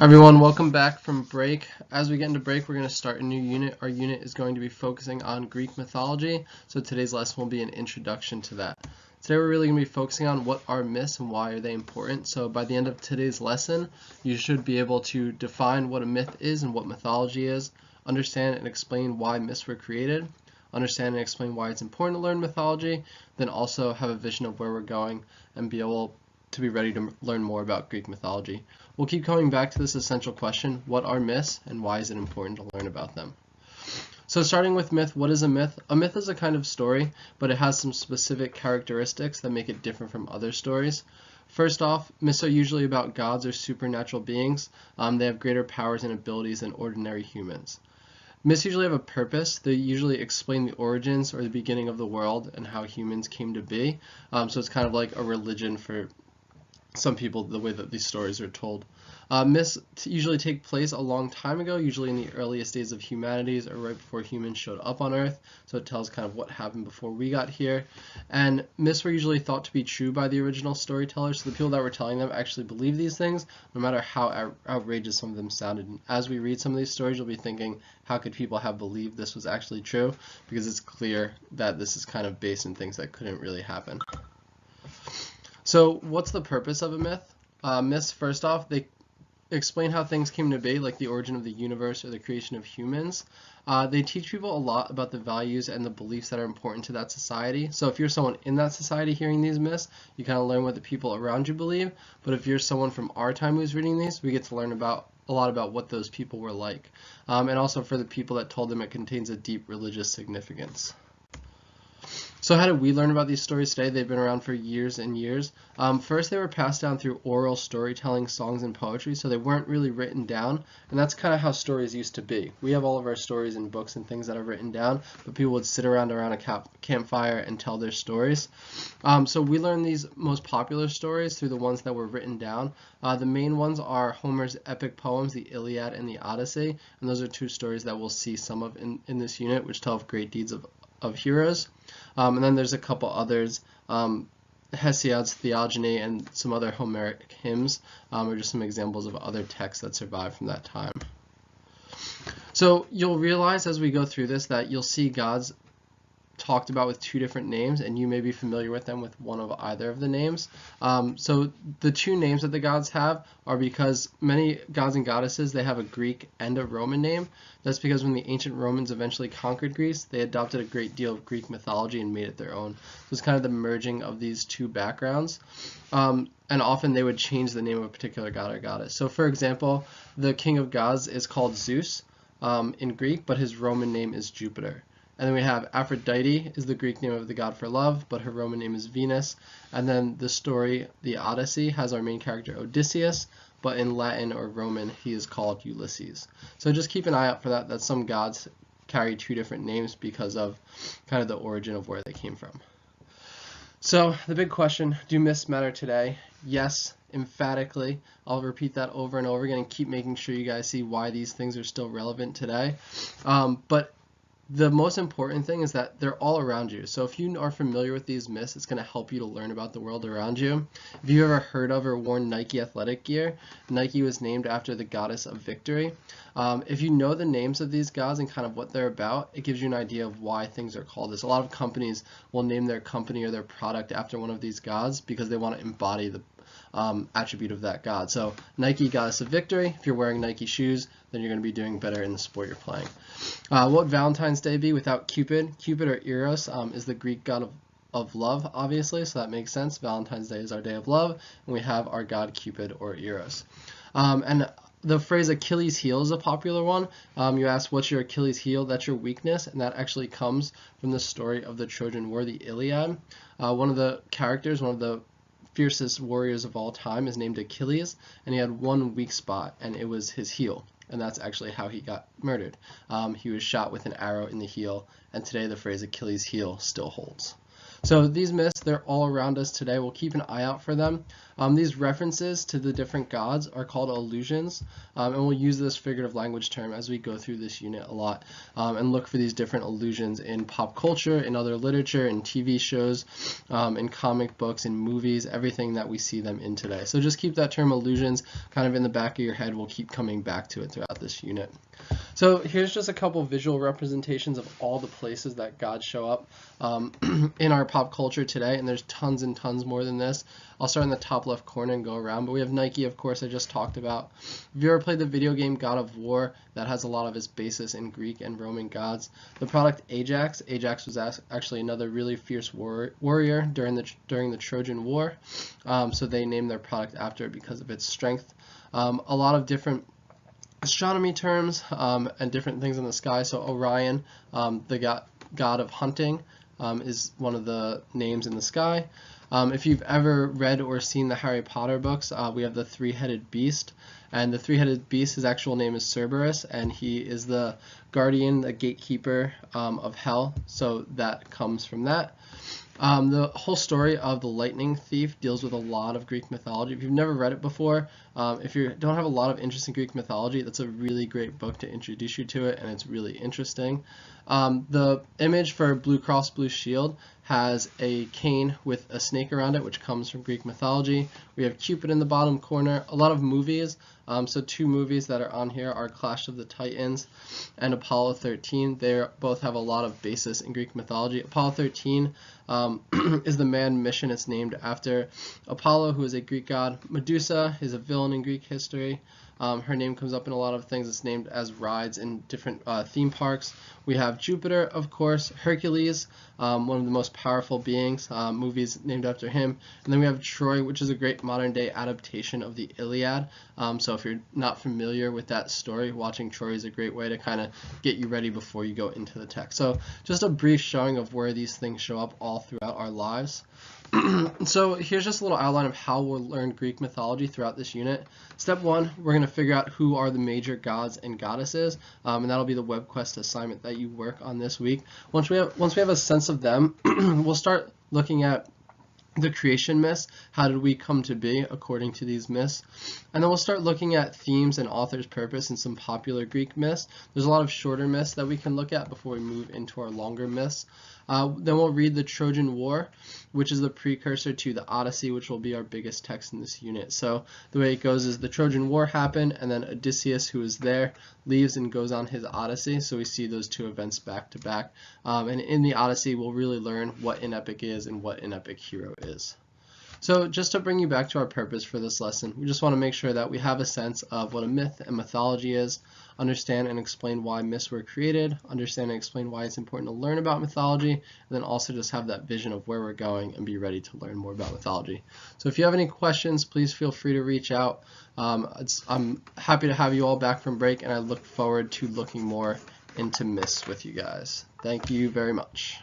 Everyone, welcome back from break. As we get into break, we're going to start a new unit. Our unit is going to be focusing on Greek mythology, so today's lesson will be an introduction to that. Today we're really going to be focusing on what are myths and why are they important. So by the end of today's lesson, you should be able to define what a myth is and what mythology is, understand and explain why myths were created, understand and explain why it's important to learn mythology, then also have a vision of where we're going and be able to be ready to learn more about Greek mythology. We'll keep coming back to this essential question, what are myths and why is it important to learn about them? So starting with myth, what is a myth? A myth is a kind of story, but it has some specific characteristics that make it different from other stories. First off, myths are usually about gods or supernatural beings. They have greater powers and abilities than ordinary humans. Myths usually have a purpose. They usually explain the origins or the beginning of the world and how humans came to be. So it's kind of like a religion for some people, the way that these stories are told. Myths usually take place a long time ago, usually in the earliest days of humanities or right before humans showed up on Earth, so it tells kind of what happened before we got here. And myths were usually thought to be true by the original storytellers, so the people that were telling them actually believed these things, no matter how outrageous some of them sounded. And as we read some of these stories, you'll be thinking, how could people have believed this was actually true? Because it's clear that this is kind of based in things that couldn't really happen. So what's the purpose of a myth? Myths, first off, they explain how things came to be, like the origin of the universe or the creation of humans. They teach people a lot about the values and the beliefs that are important to that society. So if you're someone in that society hearing these myths, you kind of learn what the people around you believe. But if you're someone from our time who's reading these, we get to learn a lot about what those people were like. And also for the people that told them, it contains a deep religious significance. So how did we learn about these stories today? They've been around for years and years. First, they were passed down through oral storytelling, songs, and poetry, so they weren't really written down, and that's kind of how stories used to be. We have all of our stories in books and things that are written down, but people would sit around a campfire and tell their stories. So we learned these most popular stories through the ones that were written down. The main ones are Homer's epic poems, the Iliad and the Odyssey, and those are two stories that we'll see some of in this unit, which tell of great deeds of heroes. And then there's a couple others, Hesiod's Theogony and some other Homeric hymns are just some examples of other texts that survived from that time. So you'll realize as we go through this that you'll see gods talked about with two different names, and you may be familiar with them with one of either of the names. So the two names that the gods have are because many gods and goddesses, they have a Greek and a Roman name. That's because when the ancient Romans eventually conquered Greece, they adopted a great deal of Greek mythology and made it their own. So it's kind of the merging of these two backgrounds. And often they would change the name of a particular god or goddess. So for example, the king of gods is called Zeus in Greek, but his Roman name is Jupiter. And then we have Aphrodite is the Greek name of the god for love, but her Roman name is Venus. And then the story, the Odyssey, has our main character Odysseus, but in Latin or Roman, he is called Ulysses. So just keep an eye out for that some gods carry two different names because of kind of the origin of where they came from. So the big question, do myths matter today? Yes, emphatically. I'll repeat that over and over again and keep making sure you guys see why these things are still relevant today. But the most important thing is that they're all around you. So if you are familiar with these myths, it's going to help you to learn about the world around you. If you've ever heard of or worn Nike athletic gear, Nike was named after the goddess of victory. If you know the names of these gods and kind of what they're about, it gives you an idea of why things are called this. A lot of companies will name their company or their product after one of these gods because they want to embody the attribute of that god. So Nike, goddess of victory. If you're wearing Nike shoes, then you're going to be doing better in the sport you're playing. What would Valentine's Day be without Cupid? Cupid, or Eros, is the Greek god of love, obviously, so that makes sense. Valentine's Day is our day of love, and we have our god Cupid or Eros. And the phrase Achilles' heel is a popular one. You ask, what's your Achilles' heel? That's your weakness, and that actually comes from the story of the Trojan War, the Iliad. One of the characters, one of the fiercest warriors of all time, is named Achilles, and he had one weak spot, and it was his heel. And that's actually how he got murdered. He was shot with an arrow in the heel, and today the phrase Achilles' heel still holds. So these myths, they're all around us today. We'll keep an eye out for them. These references to the different gods are called allusions, and we'll use this figurative language term as we go through this unit a lot, and look for these different allusions in pop culture, in other literature, in TV shows, in comic books, in movies, everything that we see them in today. So just keep that term allusions kind of in the back of your head. We'll keep coming back to it throughout this unit. So here's just a couple visual representations of all the places that gods show up in our pop culture today, and there's tons and tons more than this. I'll start in the top left corner and go around, but we have Nike, of course, I just talked about. If you ever played the video game God of War, that has a lot of its basis in Greek and Roman gods. The product Ajax was actually another really fierce warrior during the Trojan War, so they named their product after it because of its strength. A lot of different astronomy terms and different things in the sky. So Orion, the god of hunting, is one of the names in the sky. If you've ever read or seen the Harry Potter books, we have the three-headed beast, and the three-headed beast, his actual name is Cerberus, and he is the guardian, the gatekeeper of hell, so that comes from that. The whole story of the lightning thief deals with a lot of Greek mythology. If you've never read it before, if you don't have a lot of interest in Greek mythology, that's a really great book to introduce you to it, and it's really interesting. The image for Blue Cross Blue Shield has a cane with a snake around it, which comes from Greek mythology. We have Cupid in the bottom corner. A lot of movies. So two movies that are on here are Clash of the Titans and Apollo 13. They both have a lot of basis in Greek mythology. Apollo 13 is the manned mission. It's named after Apollo, who is a Greek god. Medusa is a villain in Greek history. Her name comes up in a lot of things. It's named as rides in different theme parks. We have Jupiter, of course, Hercules, one of the most powerful beings, movies named after him. And then we have Troy, which is a great modern day adaptation of the Iliad. So if you're not familiar with that story, watching Troy is a great way to kind of get you ready before you go into the text. So just a brief showing of where these things show up all throughout our lives. So here's just a little outline of how we'll learn Greek mythology throughout this unit. Step one, we're going to figure out who are the major gods and goddesses, and that'll be the WebQuest assignment that you work on this week. Once we have a sense of them, we'll start looking at the creation myths. How did we come to be according to these myths? And then we'll start looking at themes and author's purpose in some popular Greek myths. There's a lot of shorter myths that we can look at before we move into our longer myths. Then we'll read the Trojan War, which is the precursor to the Odyssey, which will be our biggest text in this unit. So the way it goes is the Trojan War happened, and then Odysseus, who is there, leaves and goes on his Odyssey. So we see those two events back to back. And in the Odyssey, we'll really learn what an epic is and what an epic hero is. So just to bring you back to our purpose for this lesson, we just want to make sure that we have a sense of what a myth and mythology is, understand and explain why myths were created, understand and explain why it's important to learn about mythology, and then also just have that vision of where we're going and be ready to learn more about mythology. So if you have any questions, please feel free to reach out. I'm happy to have you all back from break, and I look forward to looking more into myths with you guys. Thank you very much.